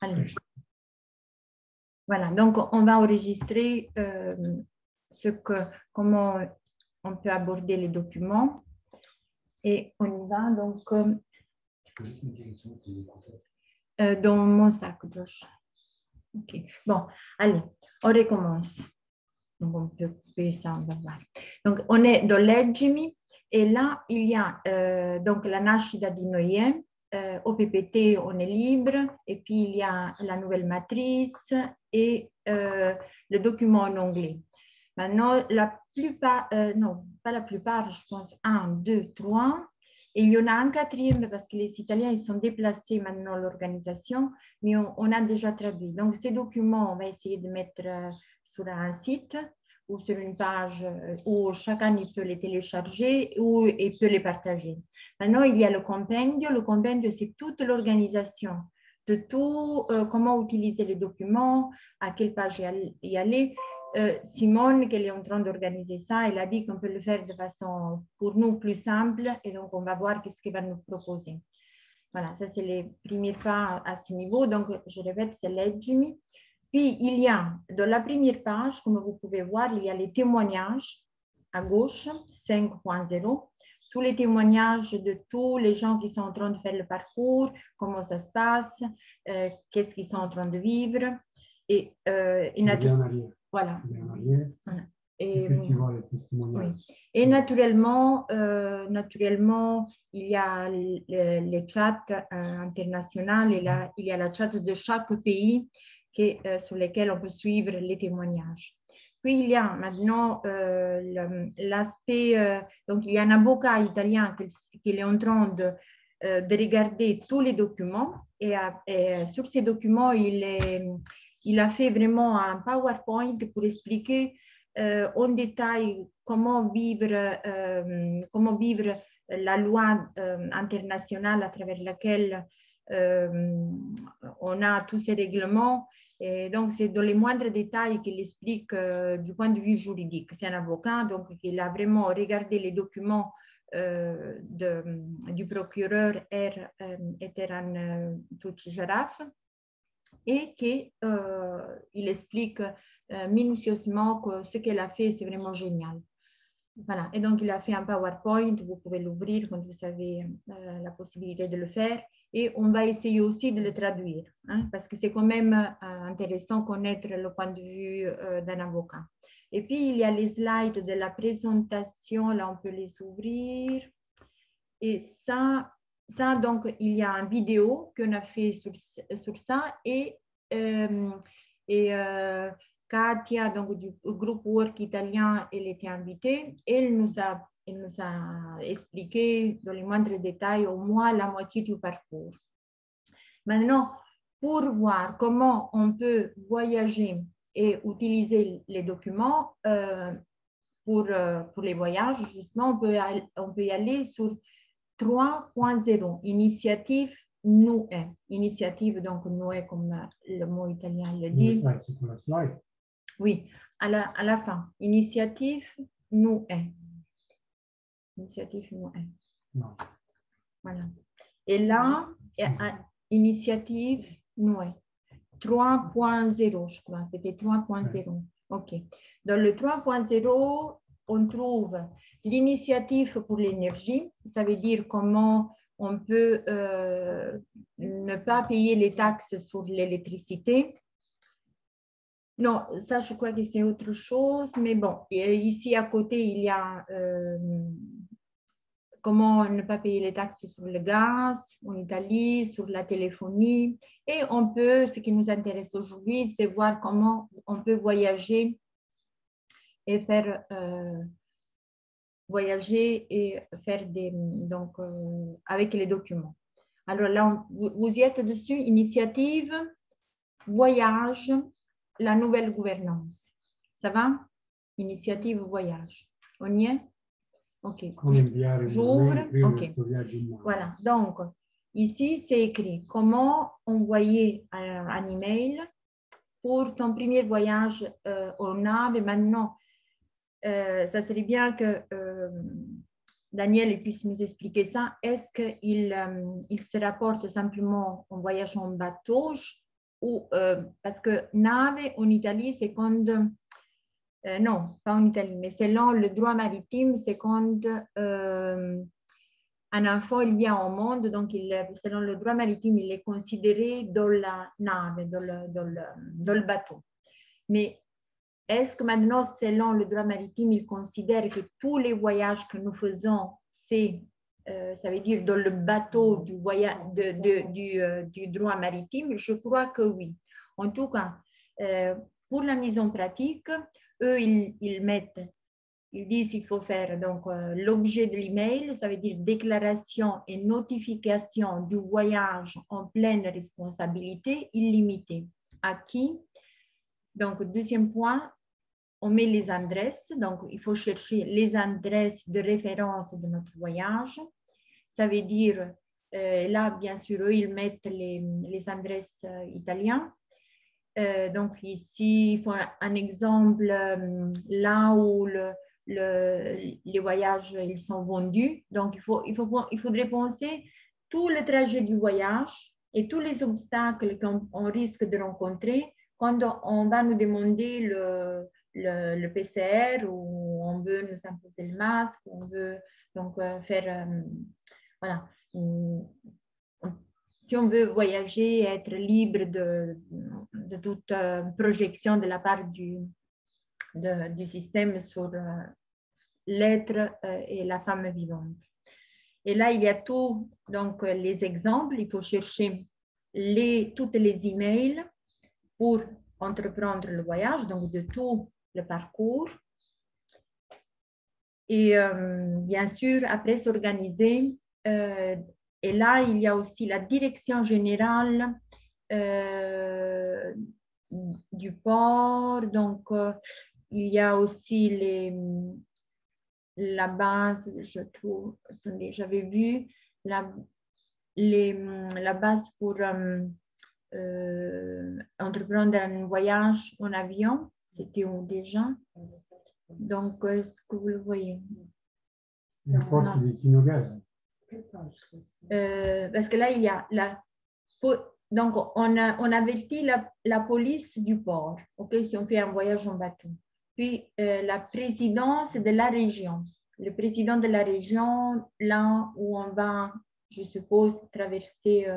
Allez. Voilà, donc on va enregistrer comment on peut aborder les documents. Et on y va, donc, dans mon sac, Josh. OK. Bon, allez, on recommence. Donc, on peut couper ça, on va voir. Donc, on est dans Leggimi et là, il y a donc la nascita di Noé. Au PPT, on est libre et puis il y a la nouvelle matrice et le document en anglais. Maintenant, la plupart, non, pas la plupart, je pense 1, 2, 3. Et il y en a un quatrième parce que les Italiens, ils sont déplacés maintenant l'organisation, mais on a déjà traduit. Donc, ces documents, on va essayer de mettre sur un site ou sur une page où chacun il peut les télécharger ou il peut les partager. Maintenant, il y a le compendio. Le compendio, c'est toute l'organisation de tout, comment utiliser les documents, à quelle page y aller. Simone, qui est en train d'organiser ça, elle a dit qu'on peut le faire de façon, pour nous, plus simple. Et donc, on va voir qu'est-ce qu'elle va nous proposer. Voilà, ça, c'est les premiers pas à ce niveau. Donc, je répète, c'est Leggimi. Puis, il y a, dans la première page, comme vous pouvez voir, il y a les témoignages à gauche, 5.0. Tous les témoignages de tous les gens qui sont en train de faire le parcours, comment ça se passe, qu'est-ce qu'ils sont en train de vivre. Et, voilà. Et oui. Et naturellement, il y a les chats internationaux et là, il y a la chat de chaque pays sur lesquels on peut suivre les témoignages. Puis, il y a maintenant l'aspect, donc il y a un avocat italien qui est en train de regarder tous les documents et sur ces documents, il a fait vraiment un PowerPoint pour expliquer en détail comment vivre la loi internationale à travers laquelle on a tous ces règlements. Et donc, c'est dans les moindres détails qu'il explique du point de vue juridique. C'est un avocat, donc il a vraiment regardé les documents du procureur Eteran Tucci-Jaraf et qu'il explique minutieusement que ce qu'elle a fait, c'est vraiment génial. Voilà, et donc il a fait un PowerPoint, vous pouvez l'ouvrir quand vous avez la possibilité de le faire. Et on va essayer aussi de le traduire, hein, parce que c'est quand même intéressant de connaître le point de vue d'un avocat. Et puis, il y a les slides de la présentation, là, on peut les ouvrir. Et ça donc, il y a une vidéo qu'on a fait sur ça et Katia, donc du groupe Work italien, elle était invitée. Elle nous a expliqué dans les moindres détails au moins la moitié du parcours. Maintenant, pour voir comment on peut voyager et utiliser les documents pour les voyages, justement, on peut y aller sur 3.0, initiative Noé. Initiative, donc Noé, comme le mot italien le dit. Oui, à la fin. Initiative Noé. Initiative Noé. Non. Voilà. Et là, initiative Noé. 3.0, je crois. C'était 3.0. OK. Dans le 3.0, on trouve l'initiative pour l'énergie. Ça veut dire comment on peut ne pas payer les taxes sur l'électricité. Non, ça, je crois que c'est autre chose. Mais bon, ici à côté, il y a comment ne pas payer les taxes sur le gaz en Italie, sur la téléphonie. Et on peut, ce qui nous intéresse aujourd'hui, c'est voir comment on peut voyager et faire donc avec les documents. Alors là, vous y êtes dessus, initiative, voyage, la nouvelle gouvernance. Ça va? Initiative, voyage. On y est? OK. J'ouvre. OK. Voilà. Donc, ici, c'est écrit comment envoyer un email pour ton premier voyage au NAV. Et maintenant, ça serait bien que Daniel puisse nous expliquer ça. Est-ce qu'il se rapporte simplement en voyage en bateau parce que nave en Italie, c'est quand, non, pas en Italie, mais selon le droit maritime, c'est quand un enfant il vient au monde, donc selon le droit maritime, il est considéré dans la nave, dans le bateau. Mais est-ce que maintenant, selon le droit maritime, il considère que tous les voyages que nous faisons, ça veut dire dans le bateau du droit maritime? Je crois que oui. En tout cas, pour la mise en pratique, eux, ils disent qu'il faut faire donc l'objet de l'email, ça veut dire déclaration et notification du voyage en pleine responsabilité illimitée. À qui? Donc, deuxième point, on met les adresses. Donc, il faut chercher les adresses de référence de notre voyage. Ça veut dire, là, bien sûr, eux, ils mettent les adresses italiennes. Donc, ici, il faut un exemple là où les voyages ils sont vendus. Donc, il faudrait penser tout le trajet du voyage et tous les obstacles qu'on risque de rencontrer quand on va nous demander le PCR ou on veut nous imposer le masque, on veut donc faire, voilà, si on veut voyager, être libre de toute projection de la part du système sur l'être et la femme vivante. Et là, il y a tout, donc les exemples, il faut chercher toutes les emails pour entreprendre le voyage, donc de tout le parcours. Et bien sûr, après s'organiser. Et là, il y a aussi la direction générale du port. Donc, il y a aussi la base, je trouve, attendez, j'avais vu la base pour entreprendre un voyage en avion. C'était où déjà? Donc, est-ce que vous le voyez? Le port di Sinogara. Parce que là, il y a donc on avertit la police du port, ok, si on fait un voyage en bateau. Puis la présidence de la région, le président de la région, là où on va, je suppose, traverser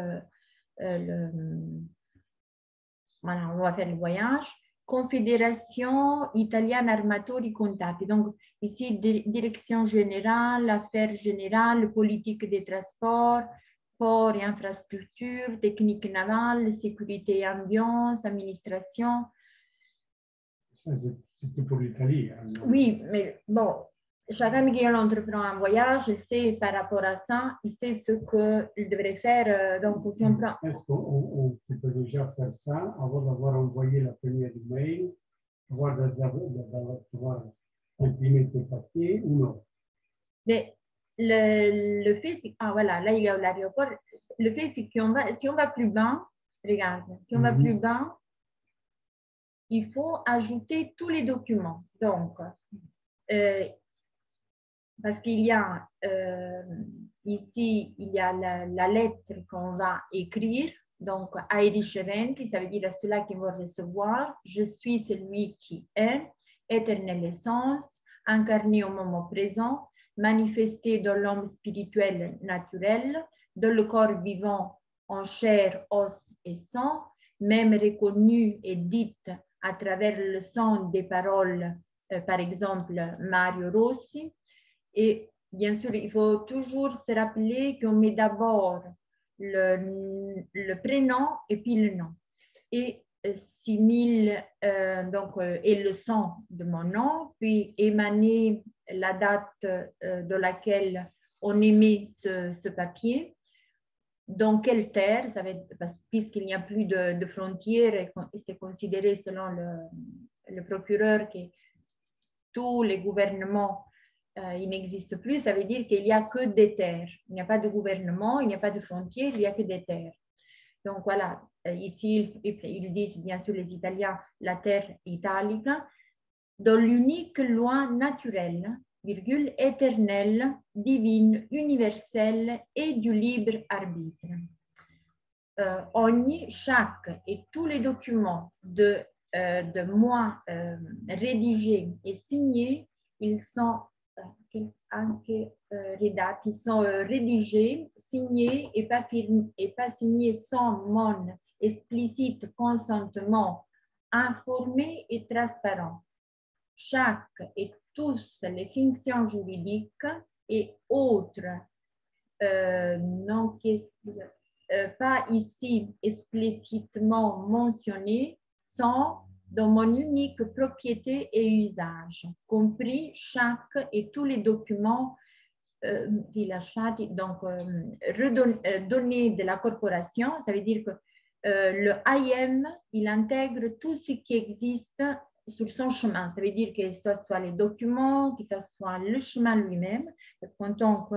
voilà, on va faire le voyage. Confédération italienne armatori contatti. Donc, ici, direction générale, affaires générales, politique des transports, port et infrastructures, technique navale, sécurité et ambiance, administration. C'était pour l'Italie. Hein. Oui, mais bon, chacun qui entreprend un voyage, il sait par rapport à ça, il sait ce qu'il devrait faire. Donc, si on prend... Est-ce qu'on peut déjà faire ça avant d'avoir envoyé la première email, avoir imprimé tes papiers ou non? Mais le fait, c'est... Ah, voilà, là, il y a l'aéroport. Le fait, c'est qu'on va... Si on va plus bas, regarde, si on va plus bas, il faut ajouter tous les documents. Donc, parce qu'il y a ici, il y a la lettre qu'on va écrire. Donc, Aerisceventi, ça veut dire à ceux-là qui vont recevoir, je suis celui qui est, éternelle essence, incarné au moment présent, manifesté dans l'homme spirituel naturel, dans le corps vivant en chair, os et sang, même reconnu et dite à travers le son des paroles, par exemple Mario Rossi. Et bien sûr, il faut toujours se rappeler qu'on met d'abord le prénom et puis le nom. Et 6000, donc, et le son de mon nom, puis émaner la date de laquelle on émet ce papier. Dans quelle terre, ça va être, puisqu'il n'y a plus de frontières, et c'est considéré selon le procureur que tous les gouvernements il n'existe plus, ça veut dire qu'il n'y a que des terres. Il n'y a pas de gouvernement, il n'y a pas de frontières, il n'y a que des terres. Donc voilà, ici, ils disent bien sûr les Italiens, la terre italica, dans l'unique loi naturelle, virgule, éternelle, divine, universelle et du libre arbitre. chaque et tous les documents de moi rédigés et signés, ils sont ils sont rédigés, signés et pas signés sans mon explicite consentement informé et transparent. Chaque et tous les fonctions juridiques et autres non pas ici explicitement mentionnées sont dans mon unique propriété et usage, compris chaque et tous les documents donc donnés de la corporation. Ça veut dire que le IM, il intègre tout ce qui existe sur son chemin. Ça veut dire que ce soit les documents, que ce soit le chemin lui-même, parce qu'en tant que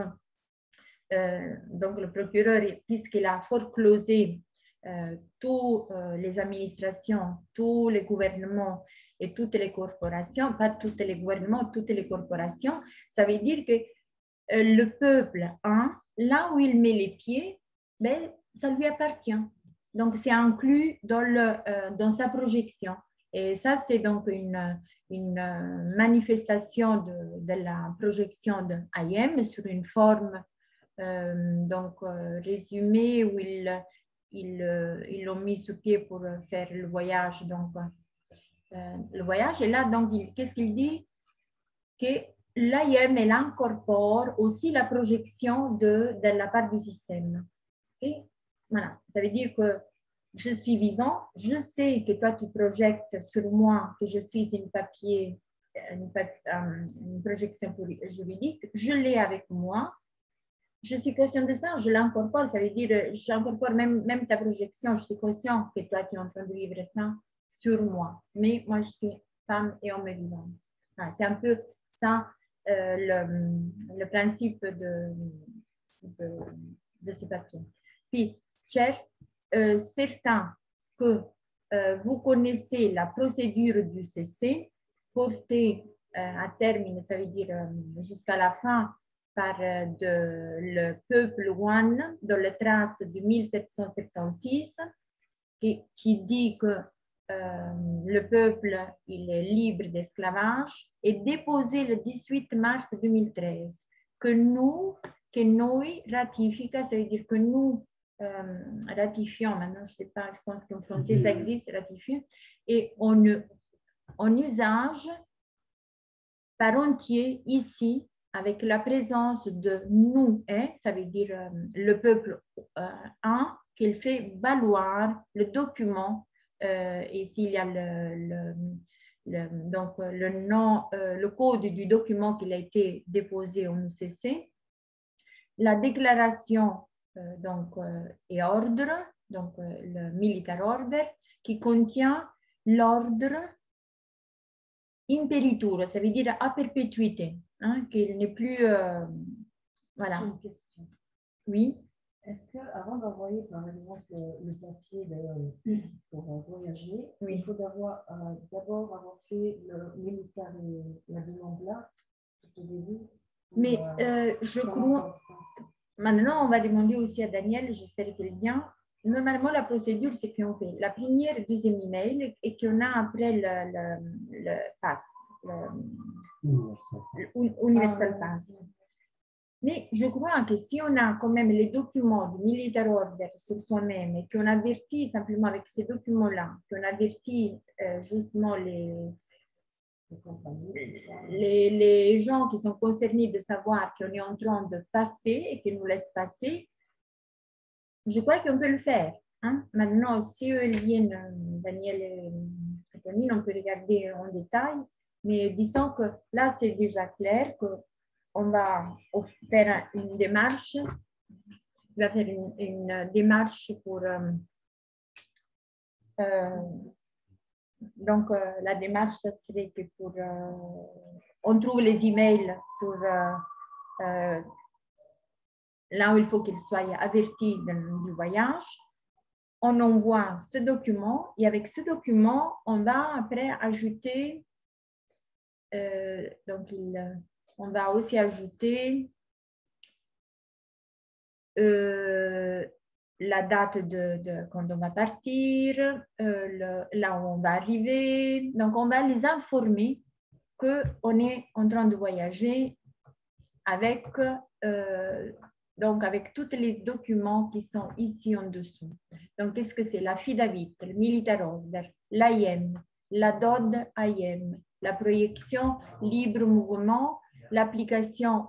donc le procureur, puisqu'il a foreclosé toutes les administrations, tous les gouvernements et toutes les corporations, pas tous les gouvernements, toutes les corporations, ça veut dire que le peuple, là où il met les pieds, ben, ça lui appartient. Donc, c'est inclus dans sa projection. Et ça, c'est donc une manifestation de la projection de IM sur une forme résumé où ils l'ont mis sur pied pour faire le voyage. Donc, le voyage. Et là, donc, qu'est-ce qu'il dit? Que l'AIM, elle incorpore aussi la projection de la part du système. Okay? Voilà. Ça veut dire que je suis vivant, je sais que toi, tu projettes sur moi que je suis une projection juridique, je l'ai avec moi. Je suis consciente de ça, je l'incorpore, ça veut dire, j'incorpore même ta projection, je suis consciente que toi, tu es en train de vivre ça sur moi. Mais moi, je suis femme et homme vivant. Ah, c'est un peu ça le principe de ce papier. Puis, chers, certains que vous connaissez la procédure du CC, portée à terme, ça veut dire jusqu'à la fin, par le peuple One dans le trace de 1776 qui dit que le peuple il est libre d'esclavage et déposé le 18 mars 2013 que nous ratifions, ça veut dire que nous ratifions, maintenant je ne sais pas, je pense qu'en français ça existe, ratifions, et en usage par entier ici avec la présence de nous, ça veut dire le peuple qu'il fait valoir le document. Ici, il y a donc le nom, le code du document qui a été déposé au UCC, la déclaration et ordre, donc le military order, qui contient l'ordre imperitur, ça veut dire à perpétuité, qu'il n'est plus. Voilà. J'ai une question. Oui. Est-ce qu'avant d'envoyer, par exemple, le papier pour voyager, oui. il faut d'abord avoir fait le militaire et la demande là, tout au début? Mais je crois. Maintenant, on va demander aussi à Daniel, j'espère qu'il vient. Normalement, la procédure, c'est qu'on fait la première et deuxième email et qu'on a après le pass, Universal Pass. Mais je crois que si on a quand même les documents du military order sur soi-même et qu'on avertit simplement avec ces documents-là, qu'on avertit justement les gens qui sont concernés de savoir qu'on est en train de passer et qu'ils nous laissent passer, je crois qu'on peut le faire. Maintenant, si eux viennent, Daniel et Anthony, on peut regarder en détail, mais disons que là, c'est déjà clair qu'on va faire une démarche, démarche pour... donc, la démarche, ça serait que pour... on trouve les emails sur... là où il faut qu'ils soient avertis du voyage. On envoie ce document et avec ce document, on va après ajouter, on va aussi ajouter la date quand on va partir, là où on va arriver. Donc, on va les informer qu'on est en train de voyager avec, avec tous les documents qui sont ici en dessous. Donc, qu'est-ce que c'est? L'affidavit, le militaire order, l'AIM, la DOD AIM, la projection libre mouvement, l'application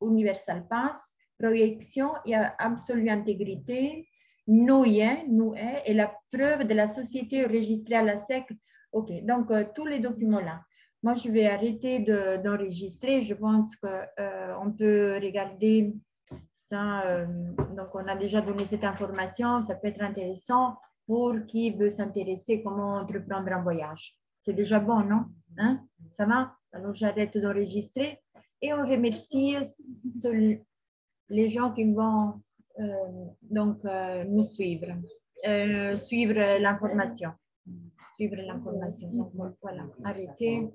Universal Pass, projection et absolue intégrité, nous et la preuve de la société enregistrée à la SEC. OK, donc tous les documents-là. Moi, je vais arrêter d'enregistrer. Je pense qu'on peut regarder ça. Donc, on a déjà donné cette information. Ça peut être intéressant pour qui veut s'intéresser comment entreprendre un voyage. C'est déjà bon, non? Hein? Ça va? Alors, j'arrête d'enregistrer et on remercie les gens qui vont nous suivre, suivre l'information. Donc, voilà, arrêtez.